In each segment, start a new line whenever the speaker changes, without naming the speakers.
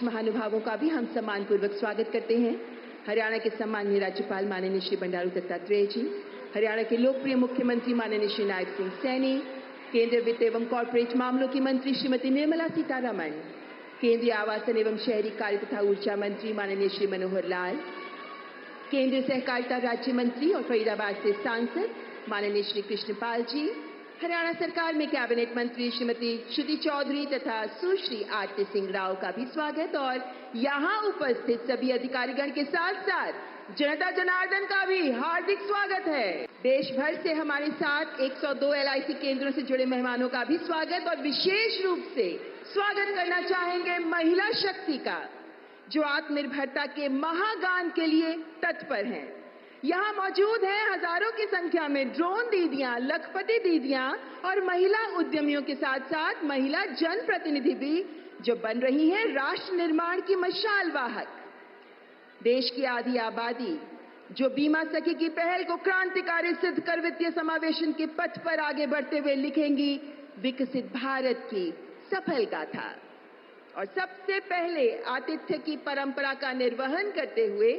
महानुभावों का भी हम सम्मानपूर्वक स्वागत करते हैं। हरियाणा के सम्माननीय राज्यपाल माननीय श्री बंडारू दत्तात्रेय जी, हरियाणा के लोकप्रिय मुख्यमंत्री माननीय श्री नायब सिंह सैनी, केंद्रीय वित्त एवं कॉर्पोरेट मामलों की मंत्री श्रीमती निर्मला सीतारमण, केंद्रीय आवासन एवं शहरी कार्य तथा ऊर्जा मंत्री माननीय श्री मनोहर लाल, केंद्रीय सहकारिता राज्य मंत्री और फरीदाबाद से सांसद माननीय श्री कृष्णपाल जी, हरियाणा सरकार में कैबिनेट मंत्री श्रीमती श्रुति चौधरी तथा सुश्री आरती सिंह राव का भी स्वागत और यहाँ उपस्थित सभी अधिकारीगण के साथ साथ जनता जनार्दन का भी हार्दिक स्वागत है। देश भर से हमारे साथ 102 LIC केंद्रों से जुड़े मेहमानों का भी स्वागत और विशेष रूप से स्वागत करना चाहेंगे महिला शक्ति का, जो आत्मनिर्भरता के महागान के लिए तत्पर हैं। यहाँ मौजूद हैं हजारों की संख्या में ड्रोन दीदियां, लखपति दीदियां और महिला उद्यमियों के साथ साथ महिला जनप्रतिनिधि भी, जो बन रही हैं राष्ट्र निर्माण की मशाल वाहक। देश की आधी आबादी जो बीमा सखी की पहल को क्रांतिकारी सिद्ध कर वित्तीय समावेशन के पथ पर आगे बढ़ते हुए लिखेंगी विकसित भारत की सफल गाथा। और सबसे पहले आतिथ्य की परंपरा का निर्वहन करते हुए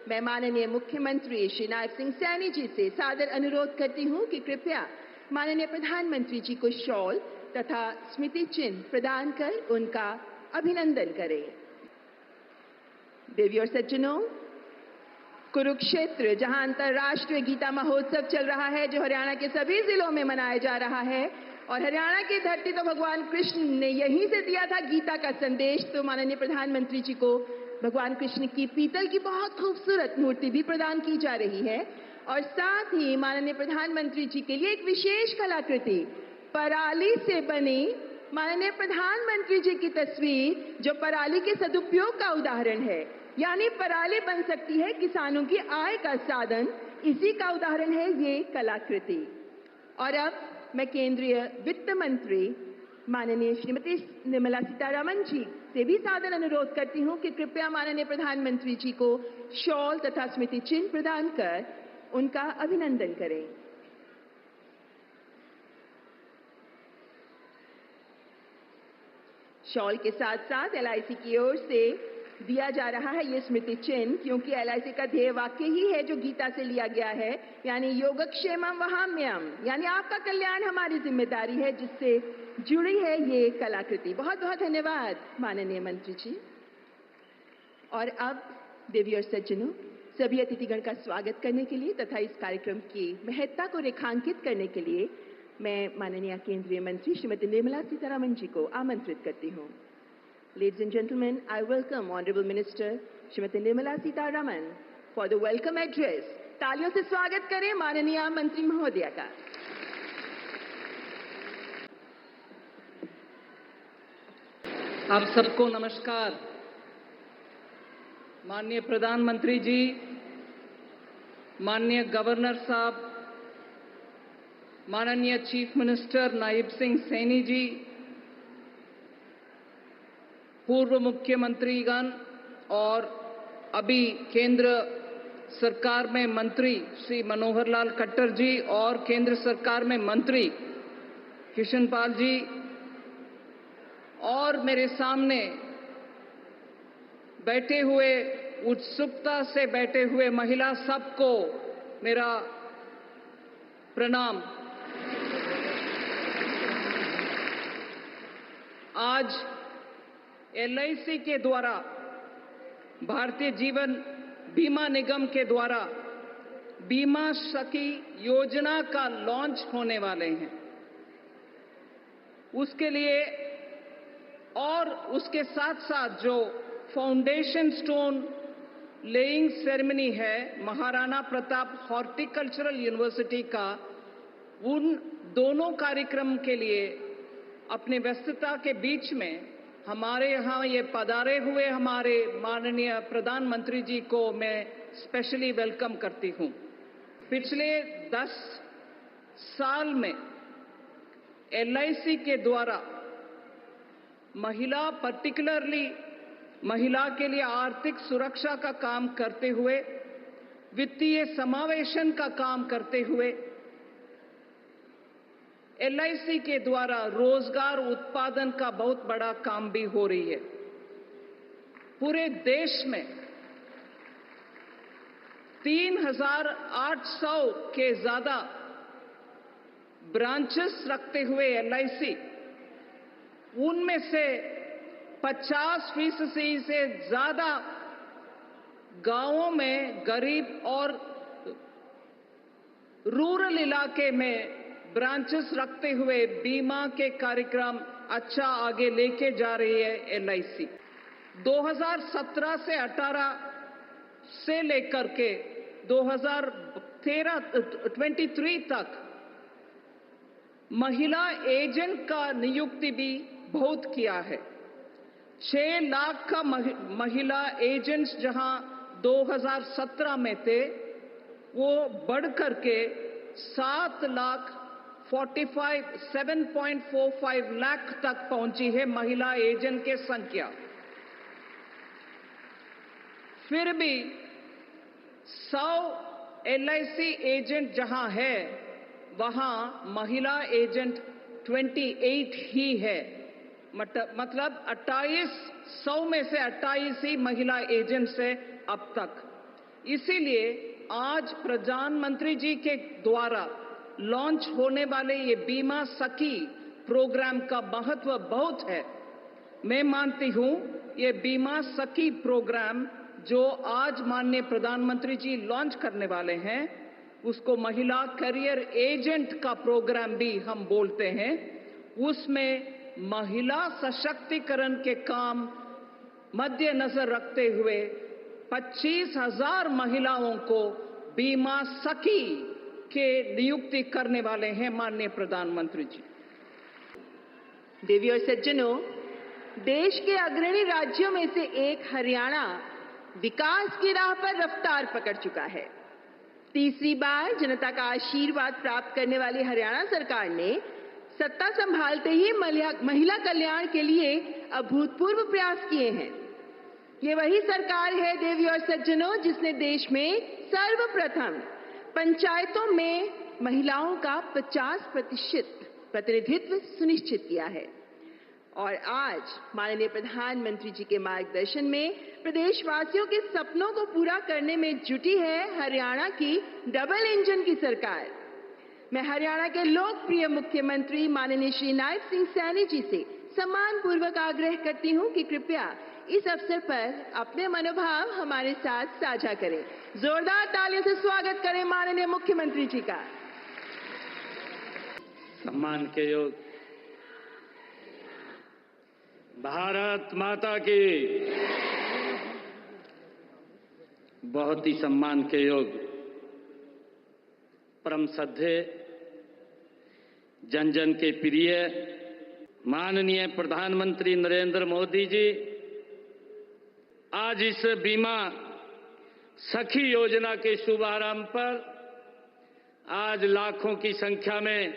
मैं माननीय मुख्यमंत्री श्री नायब सिंह सैनी जी से सादर अनुरोध करती हूं कि कृपया माननीय प्रधानमंत्री जी को शॉल तथा स्मृति चिन्ह प्रदान कर उनका अभिनंदन करें। देवी और सज्जनों, कुरुक्षेत्र जहां अंतर्राष्ट्रीय गीता महोत्सव चल रहा है, जो हरियाणा के सभी जिलों में मनाया जा रहा है, और हरियाणा की धरती तो भगवान कृष्ण ने यहीं से दिया था गीता का संदेश, तो माननीय प्रधानमंत्री जी को भगवान कृष्ण की पीतल की बहुत खूबसूरत मूर्ति भी प्रदान की जा रही है। और साथ ही माननीय प्रधानमंत्री जी के लिए एक विशेष कलाकृति पराली से बनी माननीय प्रधानमंत्री जी की तस्वीर, जो पराली के सदुपयोग का उदाहरण है, यानी पराली बन सकती है किसानों की आय का साधन, इसी का उदाहरण है ये कलाकृति। और अब मैं केंद्रीय वित्त मंत्री माननीय श्रीमती निर्मला सीतारमण जी से भी सादर अनुरोध करती हूं कि कृपया माननीय प्रधानमंत्री जी को शॉल तथा स्मृति चिन्ह प्रदान कर उनका अभिनंदन करें। शॉल के साथ साथ LIC की ओर से दिया जा रहा है ये स्मृति चिन्ह, क्योंकि LIC का ध्येय वाक्य ही है जो गीता से लिया गया है, यानी योगक्षेमम वहाम्यहम्, यानी आपका कल्याण हमारी जिम्मेदारी है, जिससे जुड़ी है ये कलाकृति। बहुत बहुत धन्यवाद माननीय मंत्री जी। और अब देवी और सज्जनों, सभी अतिथिगण का स्वागत करने के लिए तथा इस कार्यक्रम की महत्ता को रेखांकित करने के लिए मैं माननीय केंद्रीय मंत्री श्रीमती निर्मला सीतारमण जी को आमंत्रित करती हूँ। Ladies and gentlemen, I welcome Honorable Minister Srimati Nirmala Sitharaman for the welcome address. तालियों से स्वागत करें माननीय मंत्री महोदया का।
आप सबको नमस्कार। माननीय प्रधानमंत्री जी, माननीय गवर्नर साहब, माननीय चीफ मिनिस्टर नायब सिंह सैनी जी, पूर्व मुख्यमंत्रीगण और अभी केंद्र सरकार में मंत्री श्री मनोहर लाल खट्टर जी और केंद्र सरकार में मंत्री कृष्णपाल जी, और मेरे सामने बैठे हुए, उत्सुकता से बैठे हुए महिला सबको मेरा प्रणाम। आज LIC के द्वारा, भारतीय जीवन बीमा निगम के द्वारा बीमा सखी योजना का लॉन्च होने वाले हैं। उसके लिए और उसके साथ साथ जो फाउंडेशन स्टोन लेइंग सेरेमनी है महाराणा प्रताप हॉर्टिकल्चरल यूनिवर्सिटी का, उन दोनों कार्यक्रम के लिए अपने व्यस्तता के बीच में हमारे यहाँ ये पधारे हुए हमारे माननीय प्रधानमंत्री जी को मैं स्पेशली वेलकम करती हूँ। पिछले 10 साल में LIC के द्वारा महिला, पर्टिकुलरली महिला के लिए आर्थिक सुरक्षा का काम करते हुए, वित्तीय समावेशन का काम करते हुए, LIC के द्वारा रोजगार उत्पादन का बहुत बड़ा काम भी हो रही है। पूरे देश में 3,800 के ज्यादा ब्रांचेस रखते हुए एलआईसी, उनमें से 50% से ज्यादा गांवों में गरीब और रूरल इलाके में ब्रांचेस रखते हुए बीमा के कार्यक्रम अच्छा आगे लेके जा रही है एलआईसी। 2017 से 18 से लेकर के 2023 तक महिला एजेंट का नियुक्ति भी बहुत किया है। 6 लाख का महिला एजेंट्स जहां 2017 में थे, वो बढ़कर के 7.45 लाख तक पहुंची है महिला एजेंट की संख्या। फिर भी 100 एलआईसी एजेंट जहां है, वहां महिला एजेंट 28 ही है। मतलब 100 में से 28 ही महिला एजेंट्स है अब तक। इसीलिए आज प्रधानमंत्री जी के द्वारा लॉन्च होने वाले ये बीमा सखी प्रोग्राम का महत्व बहुत है। मैं मानती हूं ये बीमा सखी प्रोग्राम जो आज माननीय प्रधानमंत्री जी लॉन्च करने वाले हैं, उसको महिला करियर एजेंट का प्रोग्राम भी हम बोलते हैं। उसमें महिला सशक्तिकरण के काम मद्देनजर रखते हुए 25,000 महिलाओं को बीमा सखी के नियुक्ति करने वाले हैं माननीय प्रधानमंत्री जी।
देवी और सज्जनों, देश के अग्रणी राज्यों में से एक हरियाणा विकास की राह पर रफ्तार पकड़ चुका है। तीसरी बार जनता का आशीर्वाद प्राप्त करने वाली हरियाणा सरकार ने सत्ता संभालते ही महिला कल्याण के लिए अभूतपूर्व प्रयास किए हैं। ये वही सरकार है देवी और सज्जनों, जिसने देश में सर्वप्रथम पंचायतों में महिलाओं का 50% प्रतिनिधित्व सुनिश्चित किया है। और आज माननीय प्रधानमंत्री जी के मार्गदर्शन में प्रदेशवासियों के सपनों को पूरा करने में जुटी है हरियाणा की डबल इंजन की सरकार। मैं हरियाणा के लोकप्रिय मुख्यमंत्री माननीय श्री नायब सिंह सैनी जी से सम्मानपूर्वक आग्रह करती हूं कि कृपया इस अवसर पर अपने मनोभाव हमारे साथ साझा करें। जोरदार तालियों से स्वागत करें माननीय मुख्यमंत्री जी का।
सम्मान के योग भारत माता की। बहुत ही सम्मान के योग परम श्रद्धेय जन जन के प्रिय माननीय प्रधानमंत्री नरेंद्र मोदी जी आज इस बीमा सखी योजना के शुभारंभ पर आज लाखों की संख्या में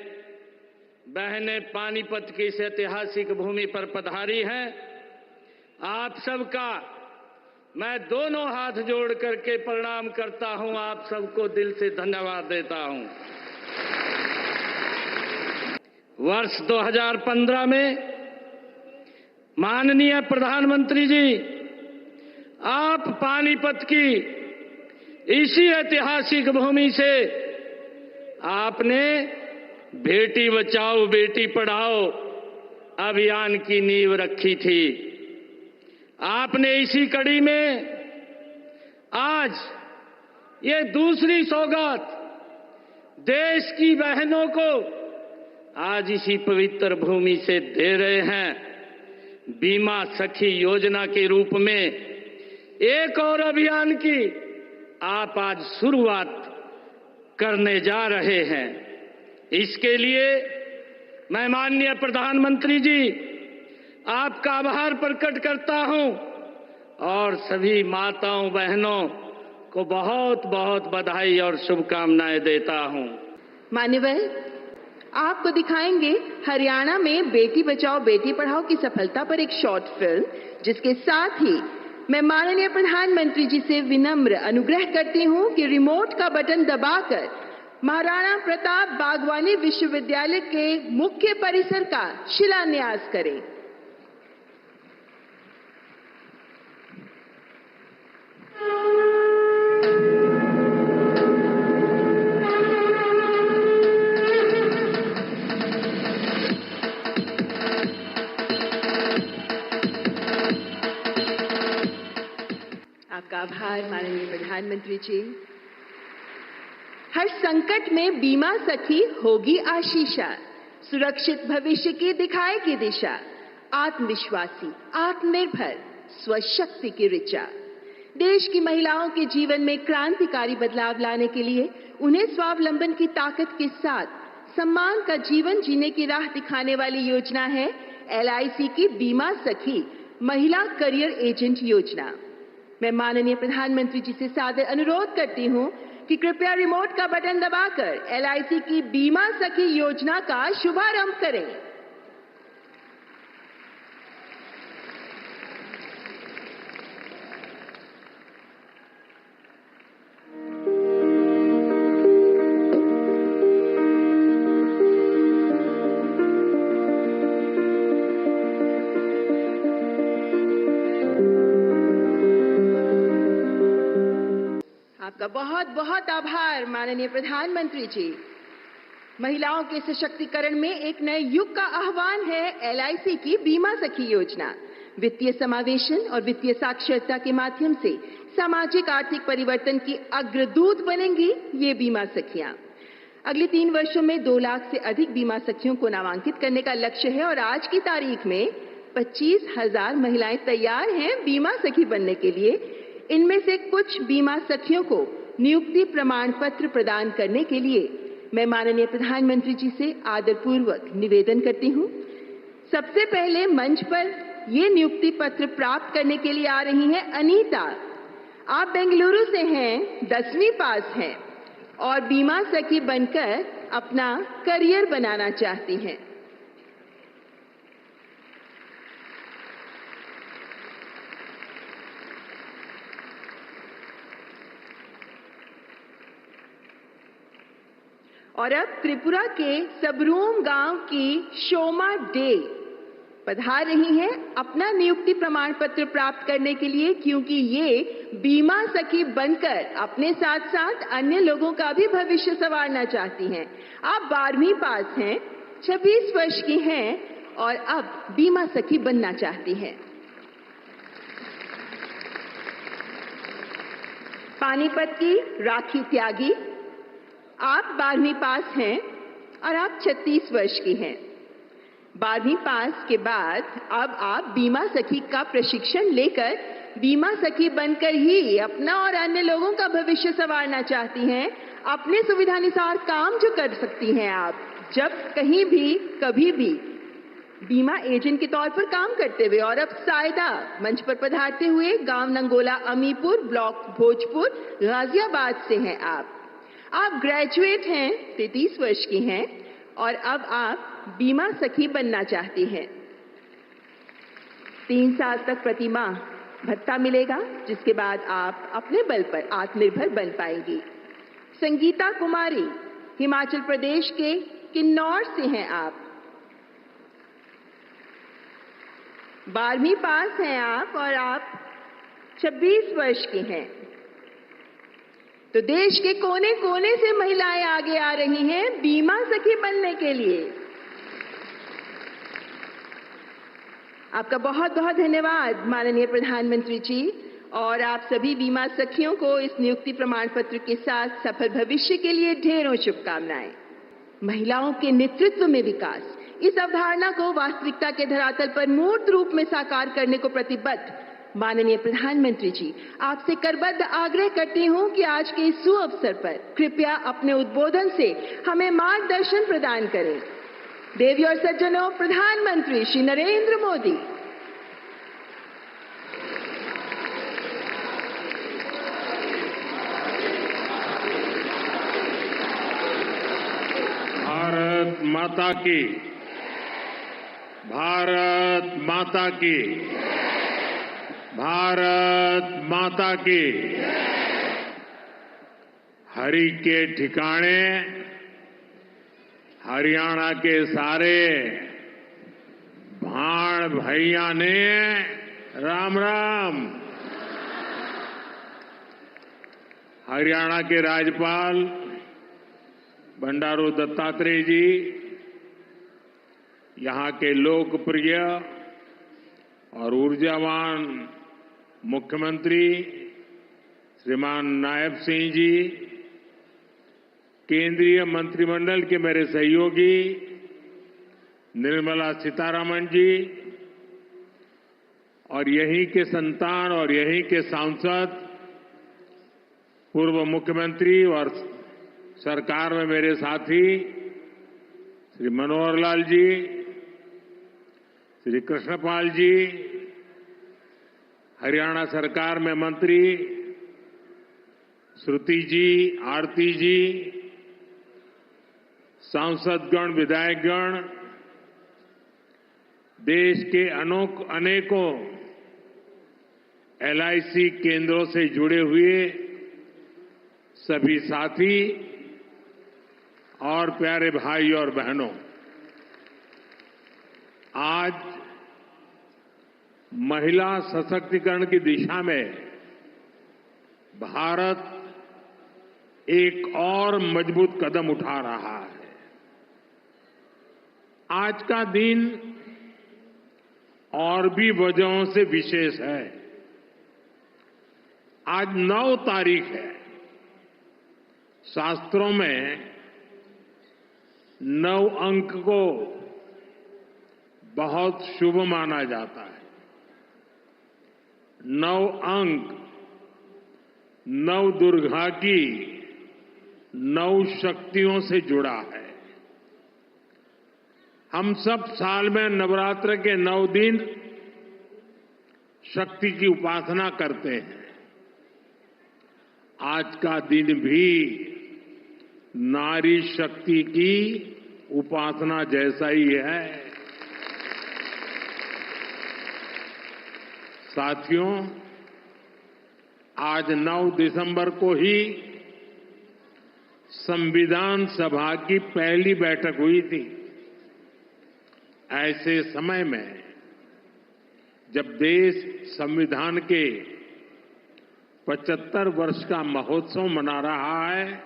बहनें पानीपत की इस ऐतिहासिक भूमि पर पधारी हैं। आप सबका मैं दोनों हाथ जोड़ करके प्रणाम करता हूं। आप सबको दिल से धन्यवाद देता हूं। वर्ष 2015 में माननीय प्रधानमंत्री जी आप पानीपत की इसी ऐतिहासिक भूमि से आपने बेटी बचाओ बेटी पढ़ाओ अभियान की नींव रखी थी। आपने इसी कड़ी में आज ये दूसरी सौगात देश की बहनों को आज इसी पवित्र भूमि से दे रहे हैं। बीमा सखी योजना के रूप में एक और अभियान की आप आज शुरुआत करने जा रहे हैं। इसके लिए मैं माननीय प्रधानमंत्री जी आपका आभार प्रकट करता हूं और सभी माताओं बहनों को बहुत बहुत बधाई और शुभकामनाएं देता हूं।
मान्यवर, आपको दिखाएंगे हरियाणा में बेटी बचाओ बेटी पढ़ाओ की सफलता पर एक शॉर्ट फिल्म, जिसके साथ ही मैं माननीय प्रधानमंत्री जी से विनम्र अनुग्रह करती हूं कि रिमोट का बटन दबाकर महाराणा प्रताप बागवानी विश्वविद्यालय के मुख्य परिसर का शिलान्यास करें। आभार माननीय प्रधानमंत्री जी। हर संकट में बीमा सखी होगी आशीषा, सुरक्षित भविष्य की दिखाएगी दिशा, आत्मविश्वासी, आत्मनिर्भर, स्वशक्ति की ऋचा। देश की महिलाओं के जीवन में क्रांतिकारी बदलाव लाने के लिए उन्हें स्वावलंबन की ताकत के साथ सम्मान का जीवन जीने की राह दिखाने वाली योजना है LIC की बीमा सखी महिला करियर एजेंट योजना। मैं माननीय प्रधानमंत्री जी से सादर अनुरोध करती हूं कि कृपया रिमोट का बटन दबाकर LIC की बीमा सखी योजना का शुभारंभ करें। आपका बहुत बहुत आभार माननीय प्रधानमंत्री जी। महिलाओं के सशक्तिकरण में एक नए युग का आह्वान है LIC की बीमा सखी योजना। वित्तीय समावेशन और वित्तीय साक्षरता के माध्यम से सामाजिक आर्थिक परिवर्तन की अग्रदूत बनेंगी ये बीमा सखियां। अगले 3 वर्षों में 2 लाख से अधिक बीमा सखियों को नामांकित करने का लक्ष्य है और आज की तारीख में 25,000 महिलाएं तैयार हैं बीमा सखी बनने के लिए। इनमें से कुछ बीमा सखियों को नियुक्ति प्रमाण पत्र प्रदान करने के लिए मैं माननीय प्रधानमंत्री जी से आदरपूर्वक निवेदन करती हूं। सबसे पहले मंच पर ये नियुक्ति पत्र प्राप्त करने के लिए आ रही हैं अनीता। आप बेंगलुरु से हैं, 10वीं पास हैं और बीमा सखी बनकर अपना करियर बनाना चाहती हैं। और अब त्रिपुरा के सबरूम गांव की शोमा डे पधार रही हैं अपना नियुक्ति प्रमाण पत्र प्राप्त करने के लिए, क्योंकि ये बीमा सखी बनकर अपने साथ साथ अन्य लोगों का भी भविष्य संवारना चाहती हैं। आप 12वीं पास हैं, 26 वर्ष की हैं और अब बीमा सखी बनना चाहती हैं। पानीपत की राखी त्यागी, आप 12वीं पास हैं और आप 36 वर्ष की हैं। 12वीं पास के बाद अब आप बीमा सखी का प्रशिक्षण लेकर बीमा सखी बनकर ही अपना और अन्य लोगों का भविष्य संवारना चाहती हैं। अपने सुविधानुसार काम जो कर सकती हैं आप, जब कहीं भी कभी भी बीमा एजेंट के तौर पर काम करते हुए। और अब सायदा मंच पर पधारते हुए गांव नंगोला अमीपुर, ब्लॉक भोजपुर, गाजियाबाद से हैं आप ग्रेजुएट हैं, 33 वर्ष की हैं और अब आप बीमा सखी बनना चाहती हैं। 3 साल तक प्रति माह भत्ता मिलेगा, जिसके बाद आप अपने बल पर आत्मनिर्भर बन पाएंगी। संगीता कुमारी, हिमाचल प्रदेश के किन्नौर से हैं आप। 12वीं पास हैं आप और आप 26 वर्ष की हैं। तो देश के कोने कोने से महिलाएं आगे आ रही हैं बीमा सखी बनने के लिए। आपका बहुत बहुत धन्यवाद माननीय प्रधानमंत्री जी, और आप सभी बीमा सखियों को इस नियुक्ति प्रमाण पत्र के साथ सफल भविष्य के लिए ढेरों शुभकामनाएं। महिलाओं के नेतृत्व में विकास, इस अवधारणा को वास्तविकता के धरातल पर मूर्त रूप में साकार करने को प्रतिबद्ध माननीय प्रधानमंत्री जी, आपसे करबद्ध आग्रह करती हूं कि आज के इस सुअवसर पर कृपया अपने उद्बोधन से हमें मार्गदर्शन प्रदान करें। देवी और सज्जनों, प्रधानमंत्री श्री नरेंद्र मोदी।
भारत माता की, भारत माता की, भारत माता की। हरि के ठिकाने हरियाणा के सारे भाण भैया ने राम राम। हरियाणा के राज्यपाल बंडारू दत्तात्रेय जी, यहां के लोकप्रिय और ऊर्जावान मुख्यमंत्री श्रीमान नायब सिंह जी, केंद्रीय मंत्रिमंडल के मेरे सहयोगी निर्मला सीतारमण जी और यहीं के संतान और यहीं के सांसद, पूर्व मुख्यमंत्री और सरकार में मेरे साथी श्री मनोहर लाल जी, श्री कृष्णपाल जी, हरियाणा सरकार में मंत्री श्रुति जी, आरती जी, सांसदगण, विधायकगण, देश के अनेकों LIC केंद्रों से जुड़े हुए सभी साथी और प्यारे भाई और बहनों, आज महिला सशक्तिकरण की दिशा में भारत एक और मजबूत कदम उठा रहा है। आज का दिन और भी वजहों से विशेष है। आज 9 तारीख है। शास्त्रों में 9 अंक को बहुत शुभ माना जाता है। 9 अंक 9 दुर्गा की 9 शक्तियों से जुड़ा है। हम सब साल में नवरात्र के 9 दिन शक्ति की उपासना करते हैं। आज का दिन भी नारी शक्ति की उपासना जैसा ही है। साथियों, आज 9 दिसंबर को ही संविधान सभा की पहली बैठक हुई थी। ऐसे समय में जब देश संविधान के 75 वर्ष का महोत्सव मना रहा है,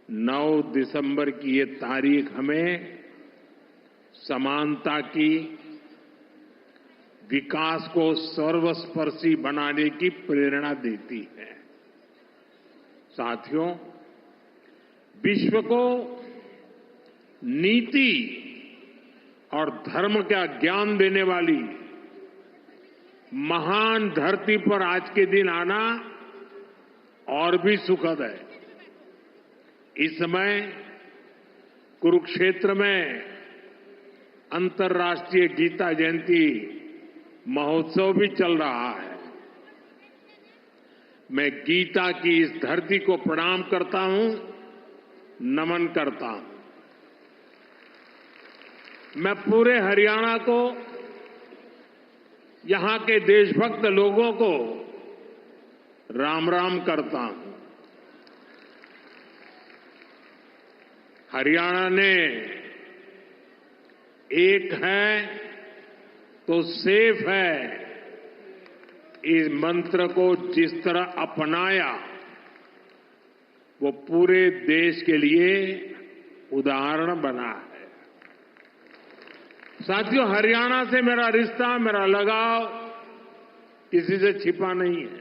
9 दिसंबर की ये तारीख हमें समानता की, विकास को सर्वस्पर्शी बनाने की प्रेरणा देती है। साथियों, विश्व को नीति और धर्म का ज्ञान देने वाली महान धरती पर आज के दिन आना और भी सुखद है। इस समय कुरुक्षेत्र में अंतर्राष्ट्रीय गीता जयंती महोत्सव भी चल रहा है। मैं गीता की इस धरती को प्रणाम करता हूं, नमन करता हूं। मैं पूरे हरियाणा को, यहां के देशभक्त लोगों को राम राम करता हूं। हरियाणा ने एक है तो सेफ है इस मंत्र को जिस तरह अपनाया, वो पूरे देश के लिए उदाहरण बना है। साथियों, हरियाणा से मेरा रिश्ता, मेरा लगाव किसी से छिपा नहीं है।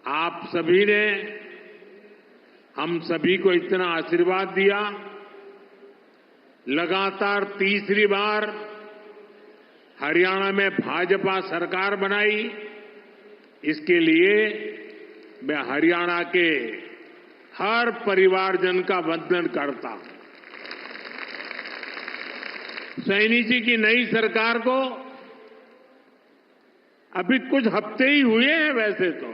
आप सभी ने हम सभी को इतना आशीर्वाद दिया। लगातार तीसरी बार हरियाणा में भाजपा सरकार बनाई। इसके लिए मैं हरियाणा के हर परिवारजन का वंदन करता हूं। सैनी जी की नई सरकार को अभी कुछ हफ्ते ही हुए हैं वैसे तो,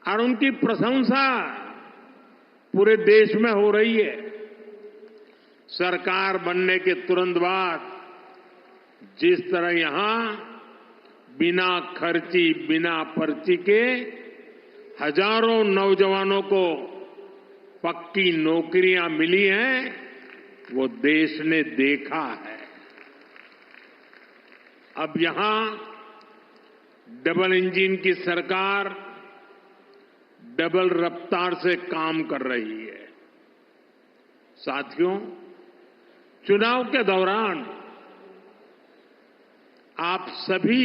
और उनकी प्रशंसा पूरे देश में हो रही है। सरकार बनने के तुरंत बाद जिस तरह यहां बिना खर्ची, बिना पर्ची के हजारों नौजवानों को पक्की नौकरियां मिली हैं, वो देश ने देखा है। अब यहां डबल इंजन की सरकार डबल रफ्तार से काम कर रही है। साथियों, चुनाव के दौरान आप सभी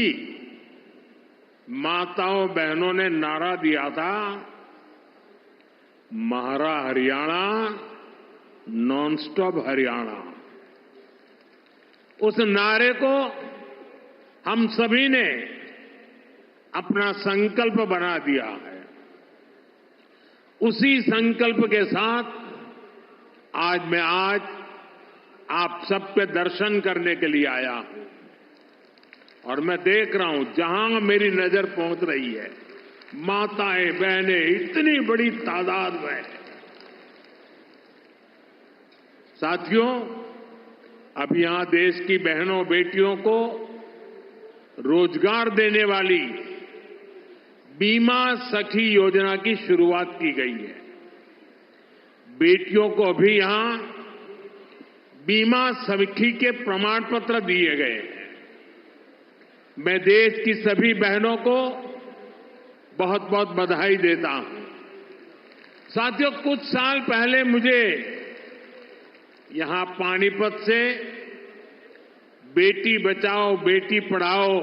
माताओं बहनों ने नारा दिया था, महारा हरियाणा, नॉन स्टॉप हरियाणा। उस नारे को हम सभी ने अपना संकल्प बना दिया है। उसी संकल्प के साथ मैं आज आप सबके दर्शन करने के लिए आया हूं और मैं देख रहा हूं जहां मेरी नजर पहुंच रही है, माताएं बहनें इतनी बड़ी तादाद में। साथियों, अब यहां देश की बहनों बेटियों को रोजगार देने वाली बीमा सखी योजना की शुरुआत की गई है। बेटियों को भी यहां बीमा सखी के प्रमाण पत्र दिए गए हैं। मैं देश की सभी बहनों को बहुत बहुत बधाई देता हूं। साथियों, कुछ साल पहले मुझे यहां पानीपत से बेटी बचाओ बेटी पढ़ाओ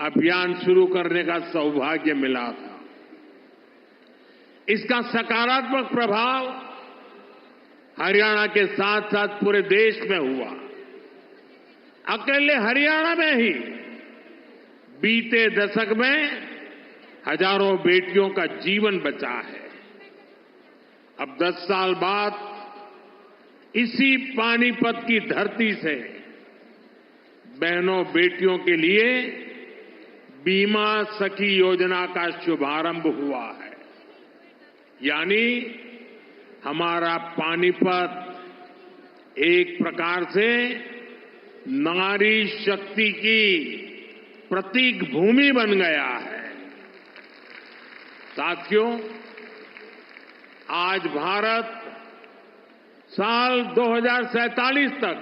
अभियान शुरू करने का सौभाग्य मिला था। इसका सकारात्मक प्रभाव हरियाणा के साथ साथ पूरे देश में हुआ। अकेले हरियाणा में ही बीते दशक में हजारों बेटियों का जीवन बचा है। अब 10 साल बाद इसी पानीपत की धरती से बहनों बेटियों के लिए बीमा सखी योजना का शुभारंभ हुआ है। यानी हमारा पानीपत एक प्रकार से नारी शक्ति की प्रतीक भूमि बन गया है। साथियों, आज भारत साल 2047 तक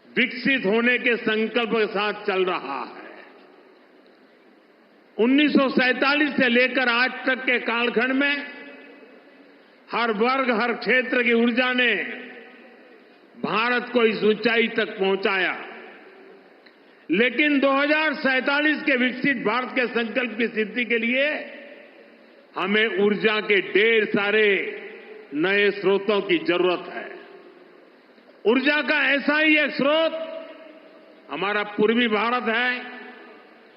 विकसित होने के संकल्प के साथ चल रहा है। 1947 से लेकर आज तक के कालखंड में हर वर्ग हर क्षेत्र की ऊर्जा ने भारत को इस ऊंचाई तक पहुंचाया। लेकिन 2047 के विकसित भारत के संकल्प की सिद्धि के लिए हमें ऊर्जा के ढेर सारे नए स्रोतों की जरूरत है। ऊर्जा का ऐसा ही एक स्रोत हमारा पूर्वी भारत है,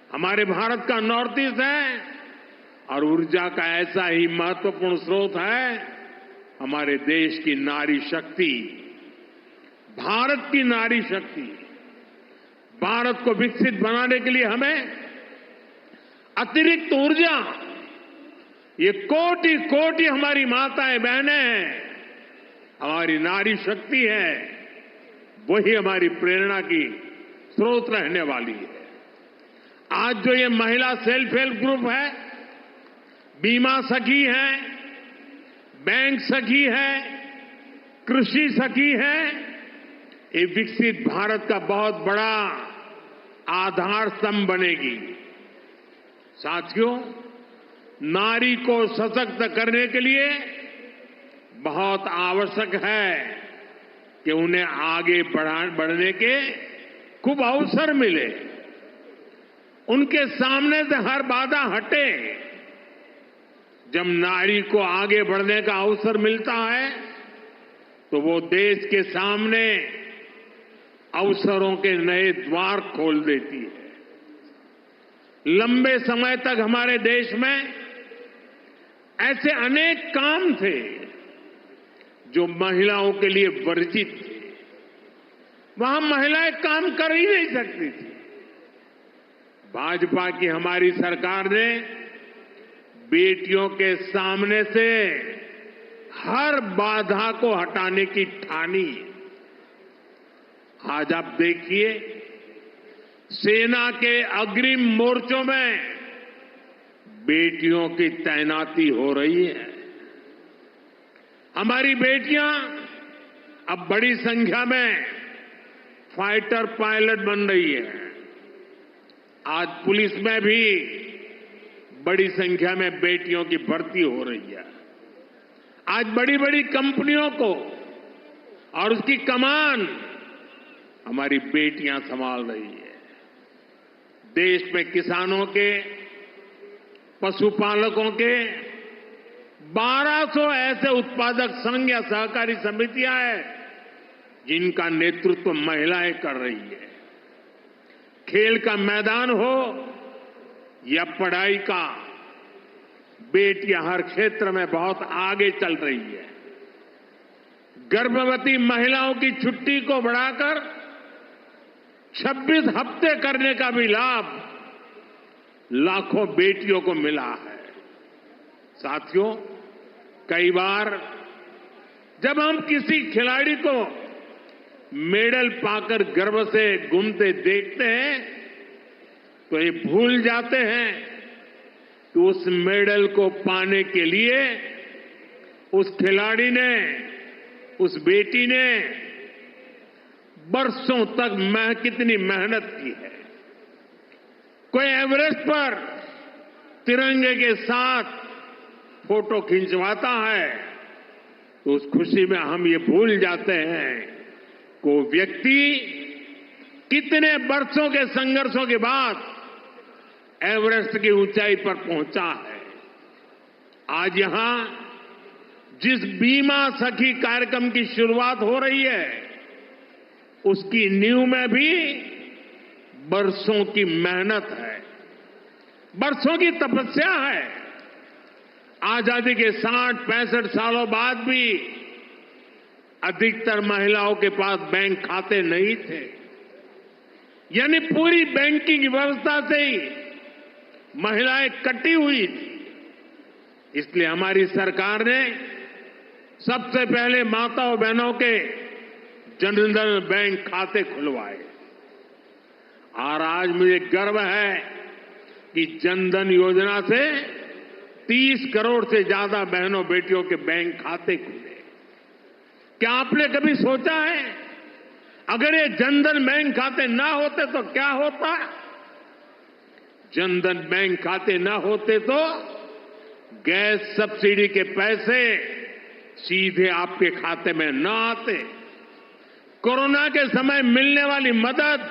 हमारे भारत का नॉर्थ ईस्ट है, और ऊर्जा का ऐसा ही महत्वपूर्ण स्रोत है हमारे देश की नारी शक्ति, भारत की नारी शक्ति। भारत को विकसित बनाने के लिए हमें अतिरिक्त ऊर्जा, ये कोटि कोटि हमारी माताएं बहनें हैं, हमारी नारी शक्ति है, वही हमारी प्रेरणा की स्रोत रहने वाली है। आज जो ये महिला सेल्फ हेल्प ग्रुप है, बीमा सखी है, बैंक सखी है, कृषि सखी है, ये विकसित भारत का बहुत बड़ा आधार स्तंभ बनेगी। साथियों, नारी को सशक्त करने के लिए बहुत आवश्यक है कि उन्हें आगे बढ़ने के खूब अवसर मिले, उनके सामने से हर बाधा हटे। जब नारी को आगे बढ़ने का अवसर मिलता है तो वो देश के सामने अवसरों के नए द्वार खोल देती है। लंबे समय तक हमारे देश में ऐसे अनेक काम थे जो महिलाओं के लिए वर्जित थे। वहां महिलाएं काम कर ही नहीं सकती थी। भाजपा की हमारी सरकार ने बेटियों के सामने से हर बाधा को हटाने की ठानी। आज आप देखिए, सेना के अग्रिम मोर्चों में बेटियों की तैनाती हो रही है। हमारी बेटियां अब बड़ी संख्या में फाइटर पायलट बन रही है। आज पुलिस में भी बड़ी संख्या में बेटियों की भर्ती हो रही है। आज बड़ी बड़ी कंपनियों को और उसकी कमान हमारी बेटियां संभाल रही है।
देश में किसानों के, पशुपालकों के 1200 ऐसे उत्पादक संघ या सहकारी समितियां हैं जिनका नेतृत्व महिलाएं कर रही है। खेल का मैदान हो या पढ़ाई का, बेटियां हर क्षेत्र में बहुत आगे चल रही है। गर्भवती महिलाओं की छुट्टी को बढ़ाकर 26 हफ्ते करने का भी लाभ लाखों बेटियों को मिला है। साथियों, कई बार जब हम किसी खिलाड़ी को मेडल पाकर गर्व से घूमते देखते हैं तो ये भूल जाते हैं कि उस मेडल को पाने के लिए उस खिलाड़ी ने, उस बेटी ने बरसों तक कितनी मेहनत की है। कोई एवरेस्ट पर तिरंगे के साथ फोटो खिंचवाता है तो उस खुशी में हम ये भूल जाते हैं कि वो व्यक्ति कितने वर्षों के संघर्षों के बाद एवरेस्ट की ऊंचाई पर पहुंचा है। आज यहां जिस बीमा सखी कार्यक्रम की शुरुआत हो रही है उसकी नींव में भी बरसों की मेहनत है, बरसों की तपस्या है। आजादी के 60-65 सालों बाद भी अधिकतर महिलाओं के पास बैंक खाते नहीं थे, यानी पूरी बैंकिंग व्यवस्था से ही महिलाएं कटी हुई थी। इसलिए हमारी सरकार ने सबसे पहले माताओं बहनों के जनधन बैंक खाते खुलवाए और आज मुझे गर्व है कि जनधन योजना से 30 करोड़ से ज्यादा बहनों बेटियों के बैंक खाते खुले। क्या आपने कभी सोचा है अगर ये जनधन बैंक खाते ना होते तो क्या होता? जनधन बैंक खाते ना होते तो गैस सब्सिडी के पैसे सीधे आपके खाते में न आते, कोरोना के समय मिलने वाली मदद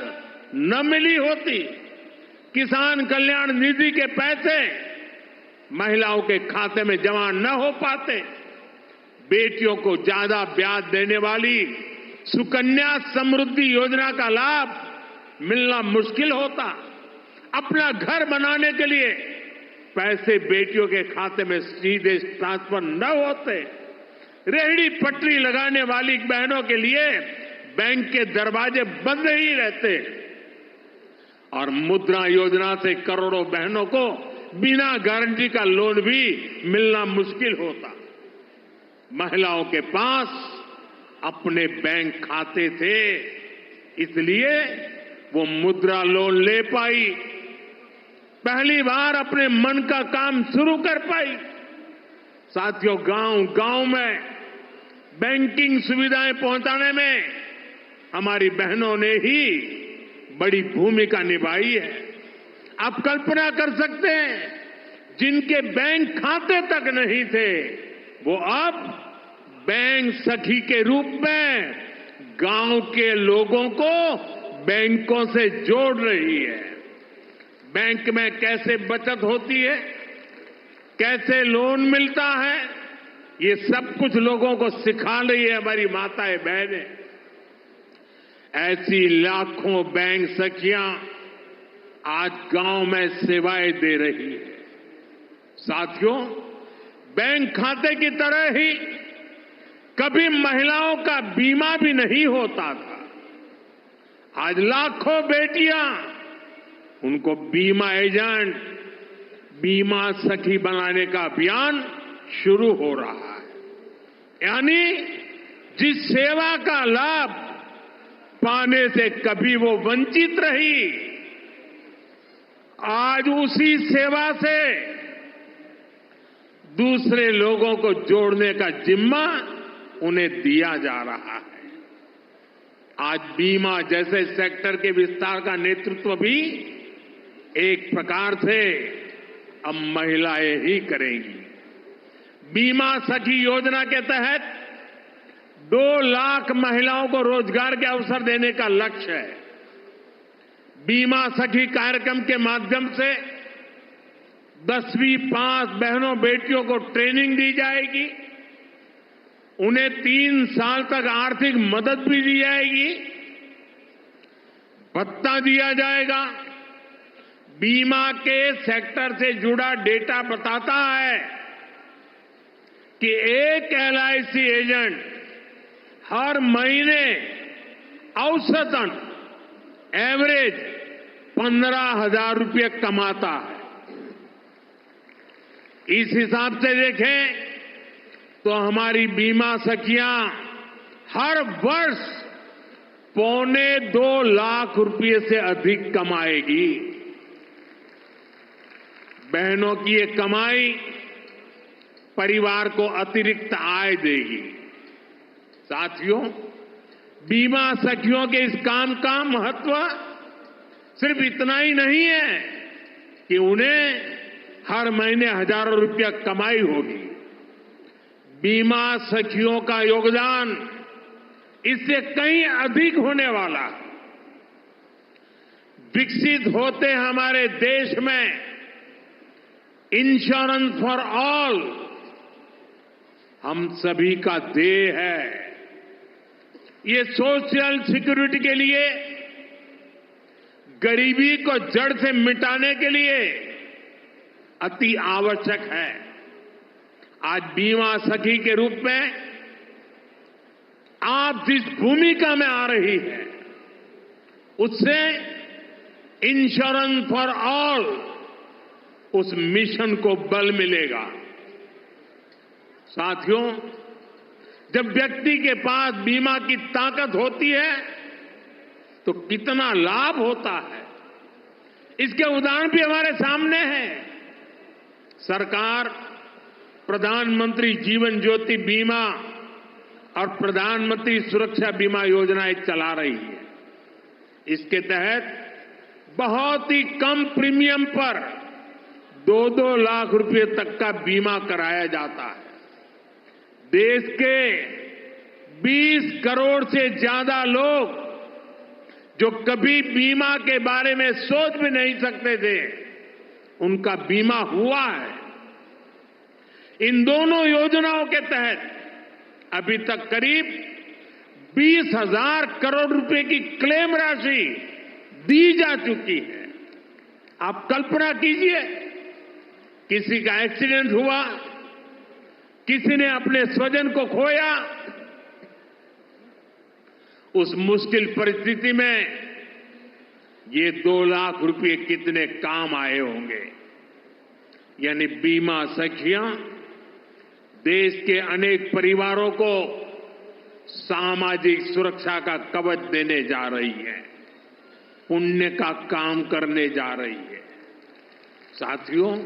न मिली होती, किसान कल्याण निधि के पैसे महिलाओं के खाते में जमा न हो पाते, बेटियों को ज्यादा ब्याज देने वाली सुकन्या समृद्धि योजना का लाभ मिलना मुश्किल होता, अपना घर बनाने के लिए पैसे बेटियों के खाते में सीधे ट्रांसफर न होते, रेहड़ी पटरी लगाने वाली बहनों के लिए बैंक के दरवाजे बंद ही रहते और मुद्रा योजना से करोड़ों बहनों को बिना गारंटी का लोन भी मिलना मुश्किल होता। महिलाओं के पास अपने बैंक खाते थे, इसलिए वो मुद्रा लोन ले पाई, पहली बार अपने मन का काम शुरू कर पाई। साथियों, गांव-गांव में बैंकिंग सुविधाएं पहुंचाने में हमारी बहनों ने ही बड़ी भूमिका निभाई है। आप कल्पना कर सकते हैं, जिनके बैंक खाते तक नहीं थे वो अब बैंक सखी के रूप में गांव के लोगों को बैंकों से जोड़ रही है। बैंक में कैसे बचत होती है, कैसे लोन मिलता है, ये सब कुछ लोगों को सिखा रही है हमारी माताएं बहनें। ऐसी लाखों बैंक सखियां आज गांव में सेवाएं दे रही है। साथियों, बैंक खाते की तरह ही कभी महिलाओं का बीमा भी नहीं होता था। आज लाखों बेटियां, उनको बीमा एजेंट, बीमा सखी बनाने का अभियान शुरू हो रहा है। यानी जिस सेवा का लाभ पाने से कभी वो वंचित रही, आज उसी सेवा से दूसरे लोगों को जोड़ने का जिम्मा उन्हें दिया जा रहा है। आज बीमा जैसे सेक्टर के विस्तार का नेतृत्व भी एक प्रकार से अब महिलाएं ही करेंगी। बीमा सखी योजना के तहत 2 लाख महिलाओं को रोजगार के अवसर देने का लक्ष्य है। बीमा सखी कार्यक्रम के माध्यम से 10वीं पास बहनों बेटियों को ट्रेनिंग दी जाएगी, उन्हें 3 साल तक आर्थिक मदद भी दी जाएगी, भत्ता दिया जाएगा। बीमा के सेक्टर से जुड़ा डेटा बताता है कि एक एलआईसी एजेंट हर महीने औसतन एवरेज 15,000 रुपये कमाता है। इस हिसाब से देखें तो हमारी बीमा सखियां हर वर्ष 2.25 लाख रुपये से अधिक कमाएगी। बहनों की ये कमाई परिवार को अतिरिक्त आय देगी। साथियों, बीमा सखियों के इस काम का महत्व सिर्फ इतना ही नहीं है कि उन्हें हर महीने हजारों रुपया कमाई होगी। बीमा सखियों का योगदान इससे कहीं अधिक होने वाला है। विकसित होते हमारे देश में इंश्योरेंस फॉर ऑल हम सभी का ध्येय है। ये सोशल सिक्योरिटी के लिए, गरीबी को जड़ से मिटाने के लिए अति आवश्यक है। आज बीमा सखी के रूप में आप जिस भूमिका में आ रही है, उससे इंश्योरेंस फॉर ऑल उस मिशन को बल मिलेगा। साथियों, जब व्यक्ति के पास बीमा की ताकत होती है तो कितना लाभ होता है, इसके उदाहरण भी हमारे सामने हैं। सरकार प्रधानमंत्री जीवन ज्योति बीमा और प्रधानमंत्री सुरक्षा बीमा योजनाएं चला रही है। इसके तहत बहुत ही कम प्रीमियम पर 2-2 लाख रुपए तक का बीमा कराया जाता है। देश के 20 करोड़ से ज्यादा लोग जो कभी बीमा के बारे में सोच भी नहीं सकते थे, उनका बीमा हुआ है। इन दोनों योजनाओं के तहत अभी तक करीब 20,000 करोड़ रुपए की क्लेम राशि दी जा चुकी है। आप कल्पना कीजिए, किसी का एक्सीडेंट हुआ, किसी ने अपने स्वजन को खोया, उस मुश्किल परिस्थिति में ये 2 लाख रुपए कितने काम आए होंगे। यानी बीमा सखियां देश के अनेक परिवारों को सामाजिक सुरक्षा का कवच देने जा रही है, पुण्य का काम करने जा रही है। साथियों,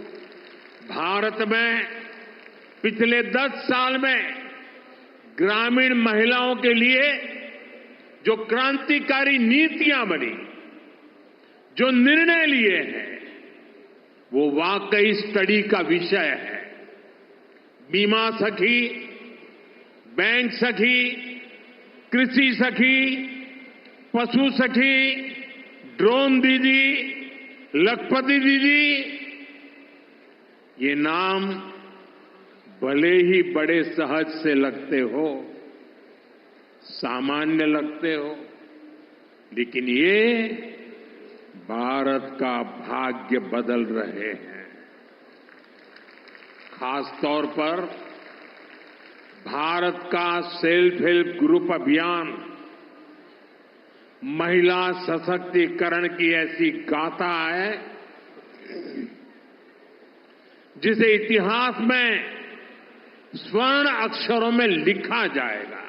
भारत में पिछले 10 साल में ग्रामीण महिलाओं के लिए जो क्रांतिकारी नीतियां बनी, जो निर्णय लिए हैं, वो वाकई स्टडी का विषय है। बीमा सखी, बैंक सखी, कृषि सखी, पशु सखी, ड्रोन दीदी, लखपति दीदी, ये नाम भले ही बड़े सहज से लगते हो, सामान्य लगते हो, लेकिन ये भारत का भाग्य बदल रहे हैं। खास तौर पर भारत का सेल्फ हेल्प ग्रुप अभियान महिला सशक्तिकरण की ऐसी गाथा है जिसे इतिहास में स्वर्ण अक्षरों में लिखा जाएगा।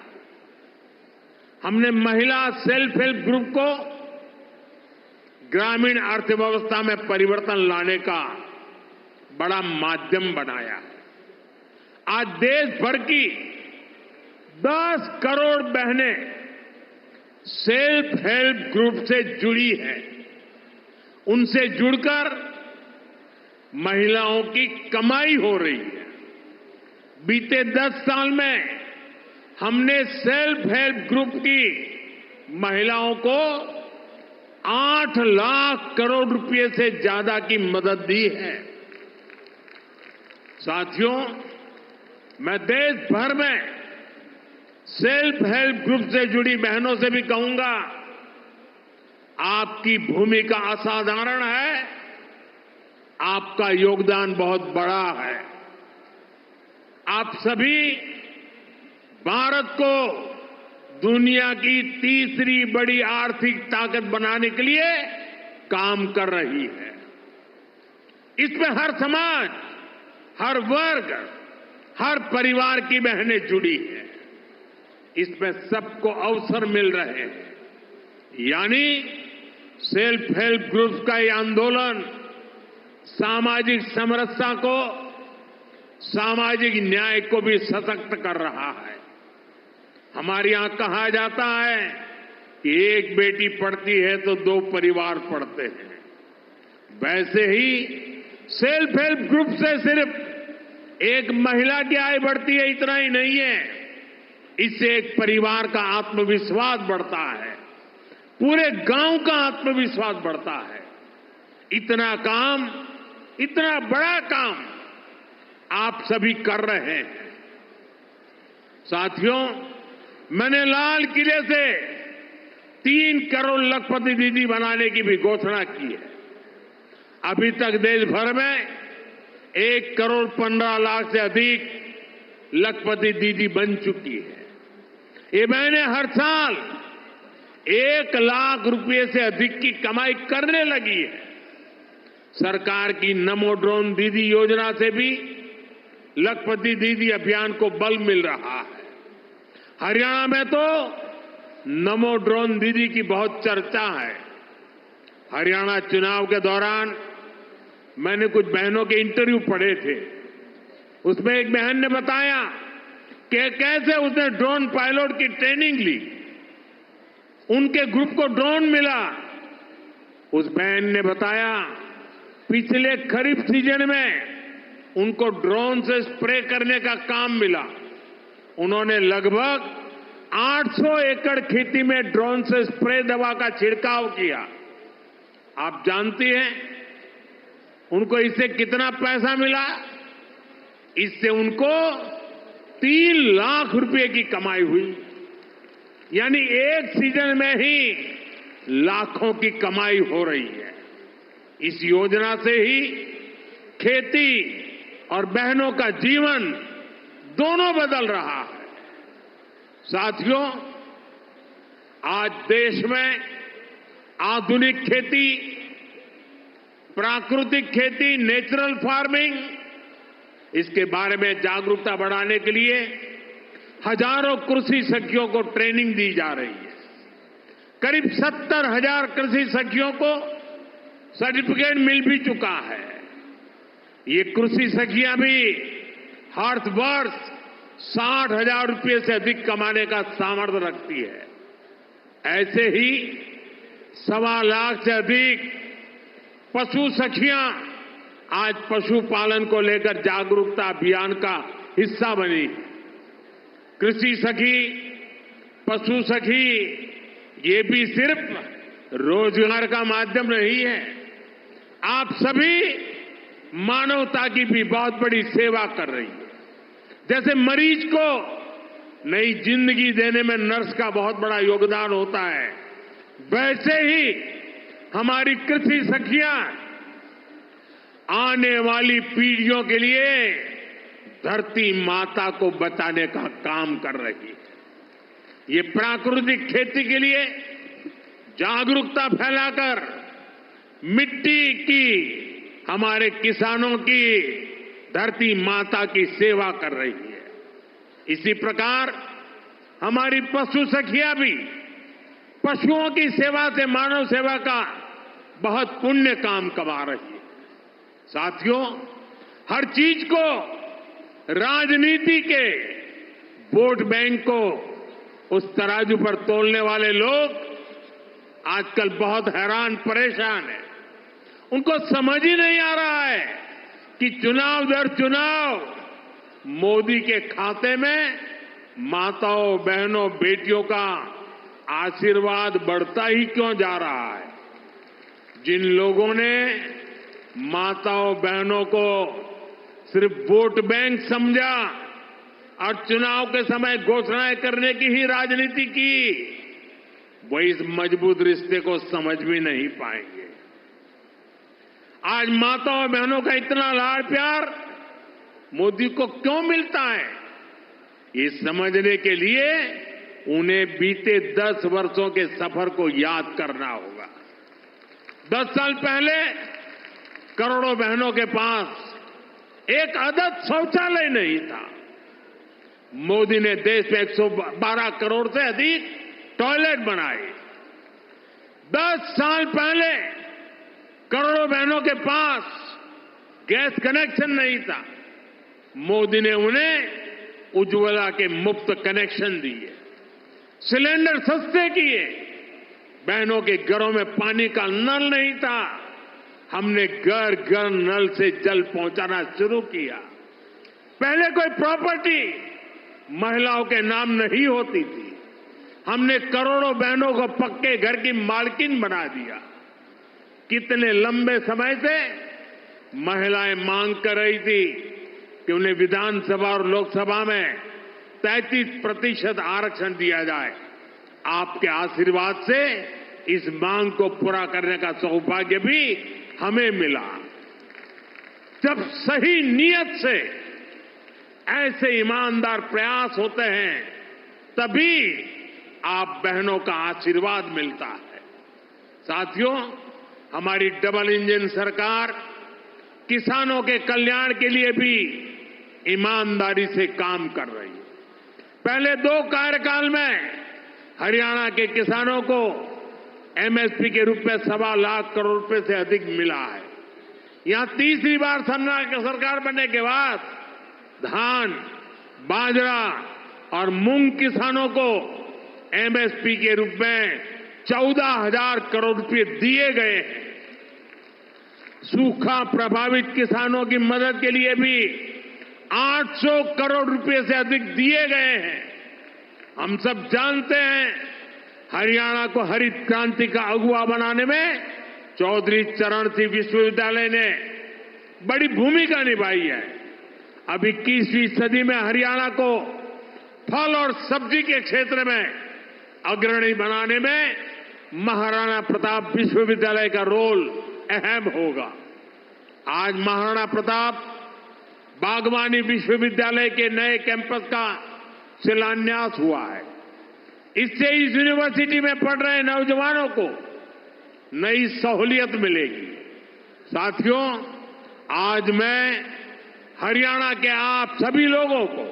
हमने महिला सेल्फ हेल्प ग्रुप को ग्रामीण अर्थव्यवस्था में परिवर्तन लाने का बड़ा माध्यम बनाया। आज देश भर की 10 करोड़ बहनें सेल्फ हेल्प ग्रुप से जुड़ी हैं। उनसे जुड़कर महिलाओं की कमाई हो रही है। बीते 10 साल में हमने सेल्फ हेल्प ग्रुप की महिलाओं को 8 लाख करोड़ रुपए से ज्यादा की मदद दी है। साथियों, मैं देश भर में सेल्फ हेल्प ग्रुप से जुड़ी बहनों से भी कहूंगा, आपकी भूमिका असाधारण है, आपका योगदान बहुत बड़ा है। आप सभी भारत को दुनिया की तीसरी बड़ी आर्थिक ताकत बनाने के लिए काम कर रही है। इसमें हर समाज, हर वर्ग, हर परिवार की बहनें जुड़ी हैं। इसमें सबको अवसर मिल रहे हैं। यानी सेल्फ हेल्प ग्रुप्स का ये आंदोलन सामाजिक समरसता को, सामाजिक न्याय को भी सशक्त कर रहा है। हमारे यहां कहा जाता है कि एक बेटी पढ़ती है तो 2 परिवार पढ़ते हैं। वैसे ही सेल्फ हेल्प ग्रुप से सिर्फ एक महिला की आय बढ़ती है, इतना ही नहीं है। इससे एक परिवार का आत्मविश्वास बढ़ता है, पूरे गांव का आत्मविश्वास बढ़ता है। इतना काम, इतना बड़ा काम आप सभी कर रहे हैं। साथियों, मैंने लाल किले से 3 करोड़ लखपति दीदी बनाने की भी घोषणा की है। अभी तक देश भर में 1 करोड़ 15 लाख से अधिक लखपति दीदी बन चुकी है। ये बहनें हर साल 1 लाख रुपए से अधिक की कमाई करने लगी है। सरकार की नमो ड्रोन दीदी योजना से भी लखपति दीदी अभियान को बल मिल रहा है। हरियाणा में तो नमो ड्रोन दीदी की बहुत चर्चा है। हरियाणा चुनाव के दौरान मैंने कुछ बहनों के इंटरव्यू पढ़े थे। उसमें एक बहन ने बताया कि कैसे उसने ड्रोन पायलट की ट्रेनिंग ली, उनके ग्रुप को ड्रोन मिला। उस बहन ने बताया पिछले खरीफ सीजन में उनको ड्रोन से स्प्रे करने का काम मिला। उन्होंने लगभग 800 एकड़ खेती में ड्रोन से स्प्रे दवा का छिड़काव किया। आप जानती हैं उनको इससे कितना पैसा मिला? इससे उनको 3 लाख रुपए की कमाई हुई। यानी एक सीजन में ही लाखों की कमाई हो रही है। इस योजना से ही खेती और बहनों का जीवन दोनों बदल रहा है। साथियों, आज देश में आधुनिक खेती, प्राकृतिक खेती, नेचुरल फार्मिंग, इसके बारे में जागरूकता बढ़ाने के लिए हजारों कृषि सखियों को ट्रेनिंग दी जा रही है। करीब 70,000 कृषि सखियों को सर्टिफिकेट मिल भी चुका है। ये कृषि सखियां भी हर वर्ष 60,000 रुपये से अधिक कमाने का सामर्थ्य रखती है। ऐसे ही 1.25 लाख से अधिक पशु सखियां आज पशुपालन को लेकर जागरूकता अभियान का हिस्सा बनी। कृषि सखी, पशु सखी, ये भी सिर्फ रोजगार का माध्यम नहीं है, आप सभी मानवता की भी बहुत बड़ी सेवा कर रही है। जैसे मरीज को नई जिंदगी देने में नर्स का बहुत बड़ा योगदान होता है, वैसे ही हमारी कृषि सखियां आने वाली पीढ़ियों के लिए धरती माता को बचाने का काम कर रही है। ये प्राकृतिक खेती के लिए जागरूकता फैलाकर मिट्टी की, हमारे किसानों की, धरती माता की सेवा कर रही है। इसी प्रकार हमारी पशु सखियां भी पशुओं की सेवा से मानव सेवा का बहुत पुण्य काम कमा रही है। साथियों, हर चीज को राजनीति के वोट बैंक को उस तराजू पर तोलने वाले लोग आजकल बहुत हैरान परेशान हैं। उनको समझ ही नहीं आ रहा है कि चुनाव दर चुनाव मोदी के खाते में माताओं, बहनों, बेटियों का आशीर्वाद बढ़ता ही क्यों जा रहा है। जिन लोगों ने माताओं बहनों को सिर्फ वोट बैंक समझा और चुनाव के समय घोषणाएं करने की ही राजनीति की, वो इस मजबूत रिश्ते को समझ भी नहीं पाएंगे। आज माताओं बहनों का इतना लाड़ प्यार मोदी को क्यों मिलता है, ये समझने के लिए उन्हें बीते 10 वर्षों के सफर को याद करना होगा। 10 साल पहले करोड़ों बहनों के पास एक आदत शौचालय नहीं था। मोदी ने देश में 112 करोड़ से अधिक टॉयलेट बनाए। 10 साल पहले करोड़ों बहनों के पास गैस कनेक्शन नहीं था। मोदी ने उन्हें उज्ज्वला के मुफ्त कनेक्शन दिए, सिलेंडर सस्ते किए। बहनों के घरों में पानी का नल नहीं था, हमने घर घर नल से जल पहुंचाना शुरू किया। पहले कोई प्रॉपर्टी महिलाओं के नाम नहीं होती थी, हमने करोड़ों बहनों को पक्के घर की मालकिन बना दिया। कितने लंबे समय से महिलाएं मांग कर रही थी कि उन्हें विधानसभा और लोकसभा में 33% आरक्षण दिया जाए। आपके आशीर्वाद से इस मांग को पूरा करने का सौभाग्य भी हमें मिला। जब सही नियत से ऐसे ईमानदार प्रयास होते हैं, तभी आप बहनों का आशीर्वाद मिलता है। साथियों, हमारी डबल इंजन सरकार किसानों के कल्याण के लिए भी ईमानदारी से काम कर रही है। पहले 2 कार्यकाल में हरियाणा के किसानों को एमएसपी के रूप में 1.25 लाख करोड़ रुपए से अधिक मिला है। यहां तीसरी बार सरकार बनने के बाद धान, बाजरा और मूंग किसानों को एमएसपी के रूप में 14,000 करोड़ रुपए दिए गए हैं। सूखा प्रभावित किसानों की मदद के लिए भी 800 करोड़ रुपए से अधिक दिए गए हैं। हम सब जानते हैं, हरियाणा को हरित क्रांति का अगुवा बनाने में चौधरी चरण सिंह विश्वविद्यालय ने बड़ी भूमिका निभाई है। अब 21वीं सदी में हरियाणा को फल और सब्जी के क्षेत्र में अग्रणी बनाने में महाराणा प्रताप विश्वविद्यालय का रोल अहम होगा। आज महाराणा प्रताप बागवानी विश्वविद्यालय के नए कैंपस का शिलान्यास हुआ है। इससे इस यूनिवर्सिटी में पढ़ रहे नौजवानों को नई सहूलियत मिलेगी। साथियों, आज मैं हरियाणा के आप सभी लोगों को,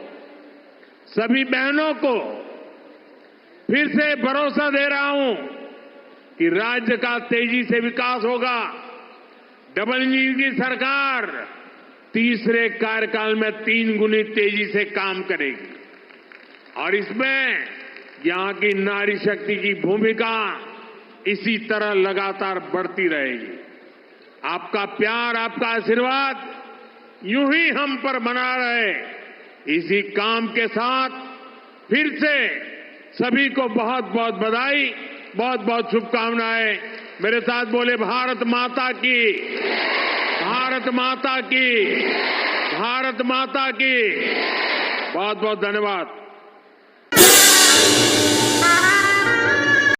सभी बहनों को फिर से भरोसा दे रहा हूं कि राज्य का तेजी से विकास होगा। डबल इंजन की सरकार तीसरे कार्यकाल में 3 गुनी तेजी से काम करेगी और इसमें यहां की नारी शक्ति की भूमिका इसी तरह लगातार बढ़ती रहेगी। आपका प्यार, आपका आशीर्वाद यूं ही हम पर बना रहे। इसी काम के साथ फिर से सभी को बहुत बहुत बधाई, बहुत बहुत शुभकामनाएं। मेरे साथ बोले भारत माता की, भारत माता की, भारत माता की। बहुत बहुत धन्यवाद।